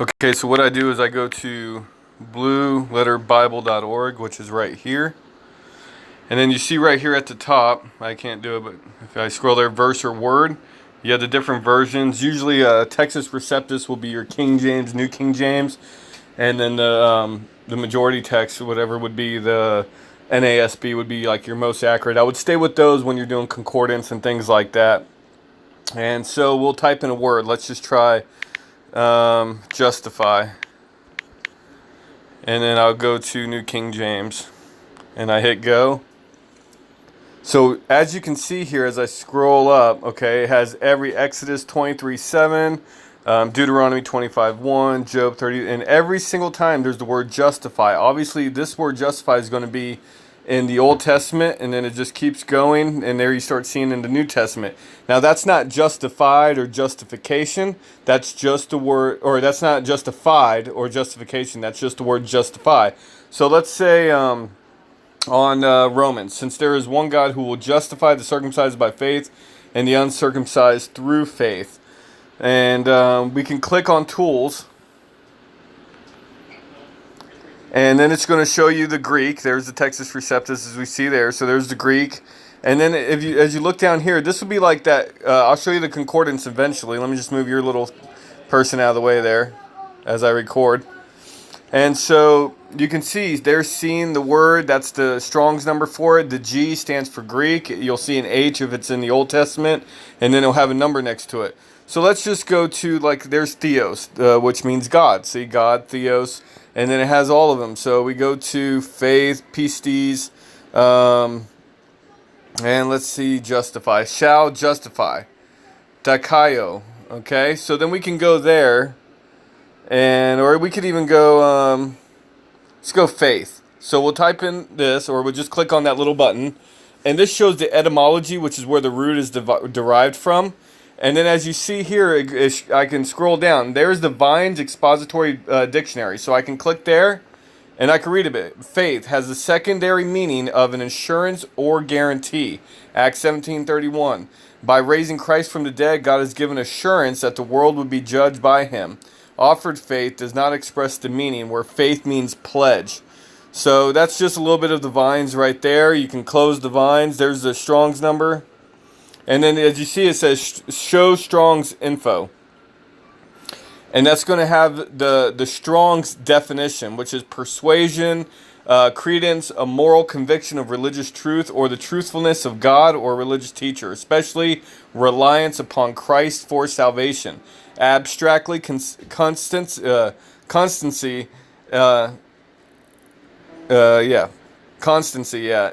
Okay, so what I do is I go to blueletterbible.org, which is right here. And then you see right here at the top, I can't do it, but if I scroll there, verse or word, you have the different versions. Usually Textus Receptus will be your King James, New King James. And then the majority text, whatever would be the NASB, would be like your most accurate. I would stay with those when you're doing concordance and things like that. And so we'll type in a word. Let's just try justify. And then I'll go to New King James. And I hit go. So as you can see here, as I scroll up, okay, it has every Exodus 23:7, Deuteronomy 25:1, Job 30, and every single time there's the word justify. Obviously, this word justify is going to be in the Old Testament, and then it just keeps going, and there you start seeing in the New Testament. Now, that's not justified or justification. That's just the word, or that's not justified or justification. That's just the word justify. So let's say on Romans, since there is one God who will justify the circumcised by faith and the uncircumcised through faith. And we can click on tools. And then it's going to show you the Greek. There's the Textus Receptus as we see there. So there's the Greek. And then as you look down here, this will be like that. I'll show you the concordance eventually. Let me just move your little person out of the way there as I record. And so you can see they're seeing the word. That's the Strong's number for it. The G stands for Greek. You'll see an H if it's in the Old Testament. And then it'll have a number next to it. So let's just go to, like, there's Theos, which means God. See, God, Theos. And then it has all of them. So we go to faith, pistis, and let's see, justify. Shall justify. Dikaio. Okay, so then we can go there. Or we could even go, let's go faith. So we'll type in this, or we'll just click on that little button. And this shows the etymology, which is where the root is derived from. And then as you see here, I can scroll down. There's the Vine's Expository Dictionary. So I can click there, and I can read a bit. Faith has the secondary meaning of an assurance or guarantee. Acts 17:31. By raising Christ from the dead, God has given assurance that the world would be judged by him. Offered faith does not express the meaning, where faith means pledge. So that's just a little bit of the Vines right there. You can close the Vines. There's the Strong's number. And then as you see, it says show Strong's info. And that's going to have the Strong's definition, which is persuasion, credence, a moral conviction of religious truth, or the truthfulness of God or religious teacher, especially reliance upon Christ for salvation. Abstractly, constancy,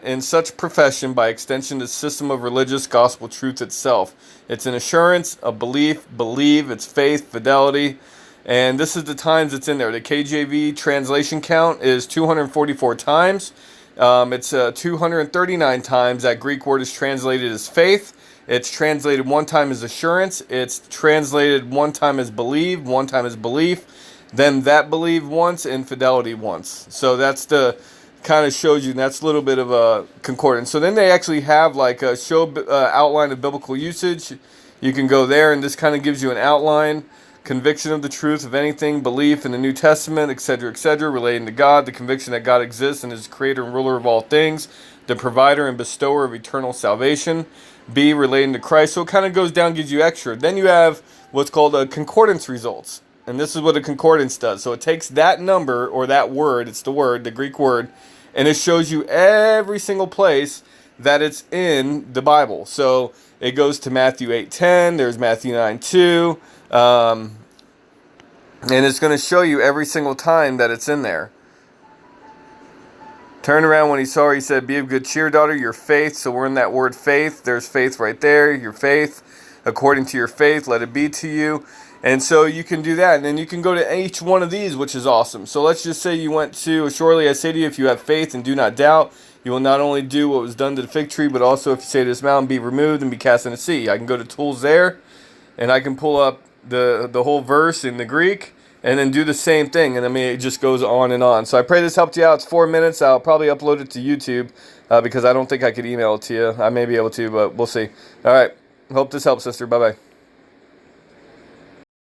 in such profession, by extension, the system of religious gospel truth itself. It's an assurance, a belief, it's faith, fidelity, and this is the times it's in there. The KJV translation count is 244 times. It's 239 times that Greek word is translated as faith. It's translated one time as assurance. It's translated one time as believe, one time as belief. Then that believe once and fidelity once. So that's the kind of shows you, and that's a little bit of a concordance. So then they actually have like a outline of biblical usage. You can go there, and this kind of gives you an outline. Conviction of the truth of anything, belief in the New Testament, etc., relating to God, the conviction that God exists and is creator and ruler of all things, the provider and bestower of eternal salvation. B, relating to Christ. So it kind of goes down, gives you extra. Then you have what's called a concordance results. And this is what a concordance does. So it takes that number, or that word, it's the word, the Greek word, and it shows you every single place that it's in the Bible. So it goes to Matthew 8:10, there's Matthew 9:2, and it's going to show you every single time that it's in there. Turned around when he saw her, he said, be of good cheer, daughter, your faith. So we're in that word faith. There's faith right there, your faith. According to your faith, let it be to you. And so you can do that. And then you can go to each one of these, which is awesome. So let's just say you went to, surely I say to you, if you have faith and do not doubt, you will not only do what was done to the fig tree, but also if you say to this mountain, be removed and be cast in the sea. I can go to tools there, and I can pull up the whole verse in the Greek, and then do the same thing. And I mean, it just goes on and on. So I pray this helped you out. It's 4 minutes. I'll probably upload it to YouTube because I don't think I could email it to you. I may be able to, but we'll see. All right. Hope this helps, sister. Bye-bye.